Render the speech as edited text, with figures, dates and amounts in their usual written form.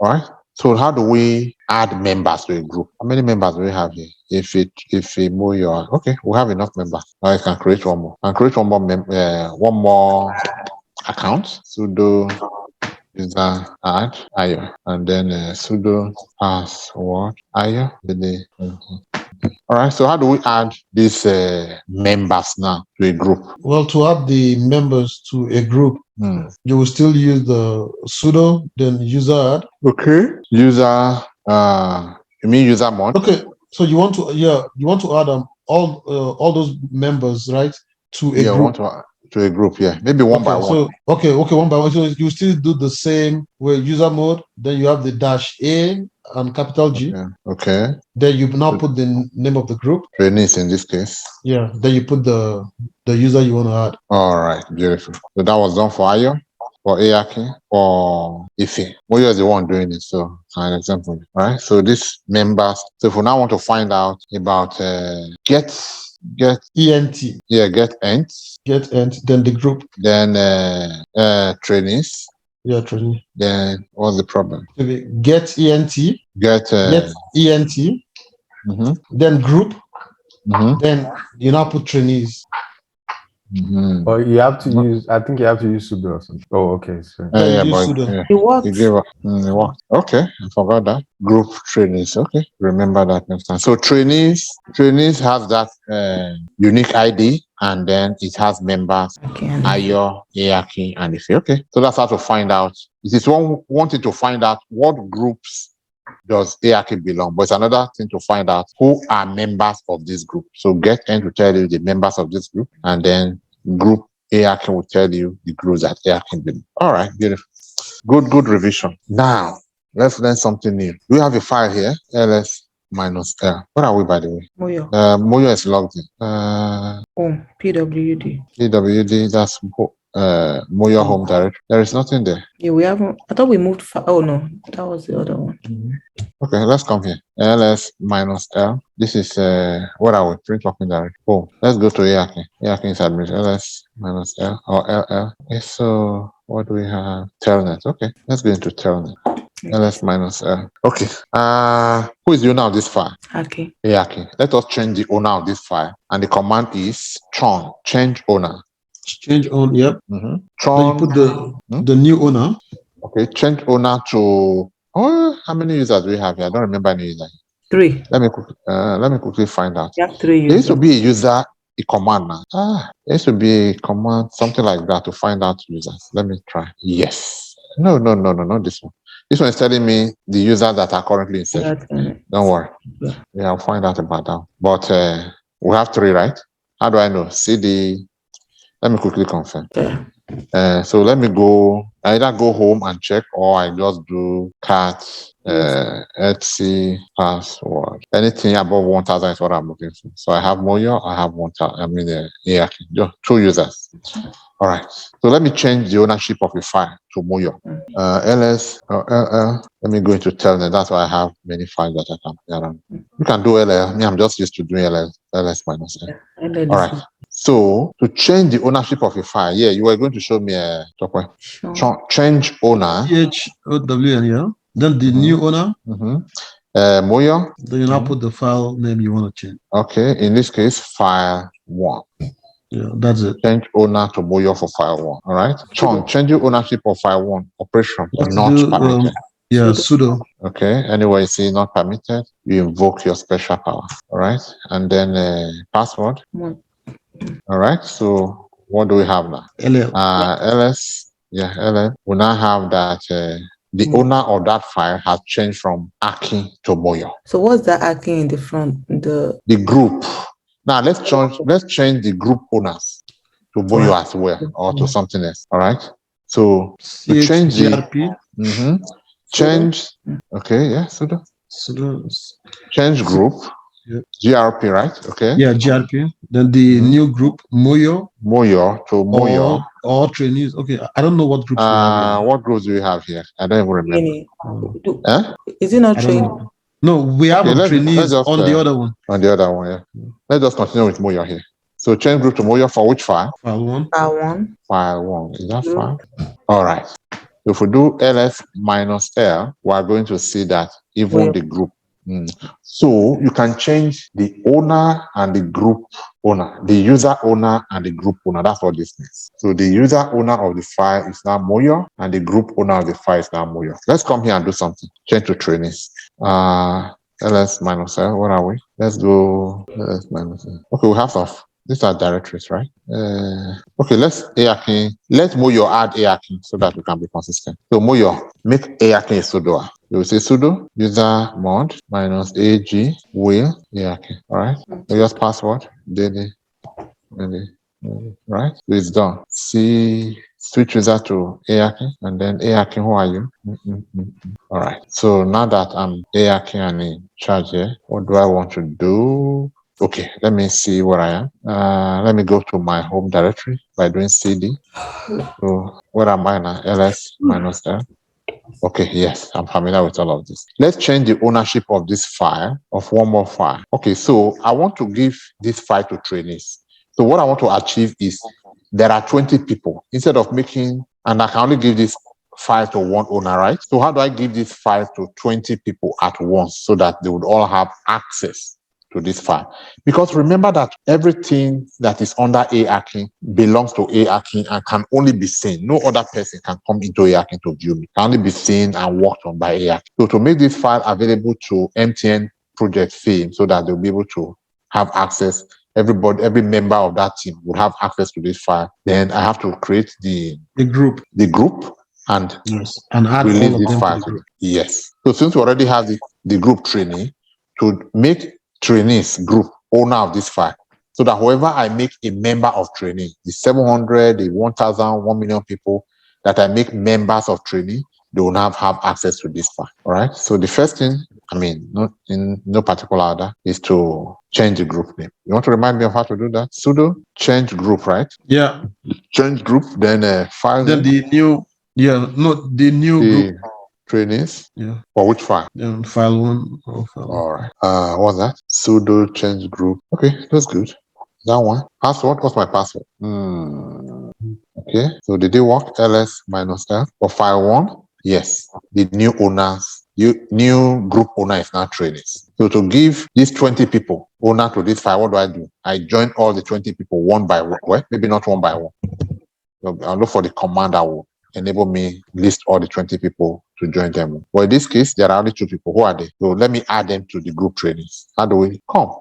All right. So how do we add members to a group? How many members do we have here? If a Moyo, okay, we have enough members. Now I can create one more. And create one more account. Sudo user add ayo, and then sudo password ayo. All right. So how do we add these members now to a group? Well, to add the members to a group, you will still use the sudo, then user add. Okay. User. You mean user mod? Okay. So you want to add all those members, right, to a group. To a group, yeah. Maybe one by one. So one by one. So you still do the same way, user mode, then you have the -A and capital G. Okay. Then you now put the name of the group. Trainees in this case. Yeah. Then you put the user you want to add. All right, beautiful. So that was done for Ayo, for Akin, for Ife. Moyo is the one doing it, so an example. All right. So this members. So if we now want to find out about get ent. Yeah, get ent. Then the group. Then trainees. Yeah, trainee. Then what's the problem? Get ent. Get ent. Then group. Then you now put trainees. Or you have to use. I think you have to use sudo or something. Oh, okay. So it works. It worked. Okay, I forgot that. Group trainees. Okay, remember that next time. So trainees has that unique ID, and then it has members. Ayo, Akin, and Ife. Okay, so that's how to find out. It is wanting to find out what groups does Akin belong, but it's another thing to find out who are members of this group. So get ent will tell you the members of this group, and then group Akin will tell you the groups that Akin belong. All right, beautiful. Good revision. Now let's learn something new. We have a file here, ls-l. What are we, by the way? Moyo. Moyo is logged in. pwd. Pwd, that's Moyo home directory. There is nothing there. Yeah, we haven't. I thought we moved. Oh no, that was the other one. Okay, let's come here. ls-l. This is what are we? Print working directory. Oh, let's go to Akin. Akin is admin. ls-l or ll. Okay, so what do we have? Telnet. Okay, let's go into telnet. ls-l. Okay. Who is the owner of this file? Akin. Akin. Let us change the owner of this file, and the command is chown, change owner. Change owner. Yep. Chown. Then you put the new owner. Okay, change owner to. Oh, how many users do we have here? I don't remember any users. 3. Let me quickly find out. You have 3 users. There used to be a user, a command now. There used to be a command, something like that, to find out users. Let me try. Yes. No, not this one. This one is telling me the users that are currently in session. Don't worry. Yeah, I'll find out about that. But we have 3, right? How do I know? CD. Let me quickly confirm. Yeah. So let me go. I either go home and check, or I just do cat etc password. Anything above 1,000 is what I'm looking for. So I have Moyo. I have 1,000. I mean, Akin. Just 2 users. All right. So let me change the ownership of the file to Moyo. ls or ll. Let me go into telnet. That's why I have many files that I can play around. You can do ll. Me, I'm just used to doing ls -l. All right. So to change the ownership of a file, you were going to show me a change owner. CHOWN. Then the new owner. Moyo. Then you now put the file name you want to change. Okay. In this case, file 1. Yeah, that's it. Change owner to Moyo for file 1. All right. Change ownership of file 1 operation not permitted. Sudo. Okay. Anyway, see not permitted. You invoke your special power. All right. And then password. All right. So what do we have now? LL. ls. Yeah, ll. We now have that the owner of that file has changed from Akin to Moyo. So what's that Akin in the front? The group. Now let's change the group owners to Moyo as well, or to something else. All right. So to change chgrp. Change. Okay. Yeah. Sudo. Change group. Yep. GRP, right? Okay. Yeah, GRP. Then the new group Moyo to Moyo. Or trainees. Okay, I don't know what groups. What groups do we have here? I don't even remember. Is it not training? No, we have trainees on the other one. On the other one, yeah. Let's just continue with Moyo here. So change group to Moyo for which file? File 1. File 1. File 1. Is that file? All right. If we do ls minus l, we are going to see that even the group. So you can change the owner and the group owner, the user owner and the group owner. That's what this means. So the user owner of the file is now Moyo, and the group owner of the file is now Moyo. Let's come here and do something. Change to trainees. Ls minus l. Where are we? Let's go ls minus l. Okay, we have some. These are directories, right? Okay, let's Moyo add Akin so that we can be consistent. So Moyo, make Akin a sudo. You will say sudo user mod minus ag will Akin. All right. Moyo's password daily. Right. So it's done. See, switch user to Akin, and then Akin, who are you? All right. So now that I'm Akin and in charge here, what do I want to do? Okay, let me see where I am. Let me go to my home directory by doing cd. So where am I now? ls minus l. Okay, yes, I'm familiar with all of this. Let's change the ownership of this file, of one more file. Okay, so I want to give this file to trainees. So what I want to achieve is there are 20 people. Instead of making, and I can only give this file to one owner, right? So how do I give this file to 20 people at once so that they would all have access to this file? Because remember that everything that is under Akin belongs to Akin and can only be seen. No other person can come into Akin to view me. Can only be seen and worked on by Akin. So to make this file available to MTN project fame so that they'll be able to have access, every member of that team would have access to this file, then I have to create the group and add release all of this them file to the group. Yes. So since we already have the group trainee, to make trainees group owner of this file, so that whoever I make a member of trainee, the 700, the 1,000, 1 million people that I make members of trainee, they will now have access to this file. All right. So the first thing, not in no particular order, is to change the group name. You want to remind me of how to do that? Sudo change group, right? Yeah. Change group, then file Then name. the new group. Trainees. Yeah. For which file? File one. All right. What's that? Sudo change group. Okay, that's good. That one. Password. What's my password? Okay. So did it work? ls minus l for file one? Yes. The new owners, new group owner is now trainees. So to give these 20 people owner to this file, what do? I join all the 20 people one by one. Well, maybe not one by one. So I'll look for the command that will enable me list all the 20 people to join them. Well, in this case, there are only 2 people. Who are they? So let me add them to the group trainings. How do we come?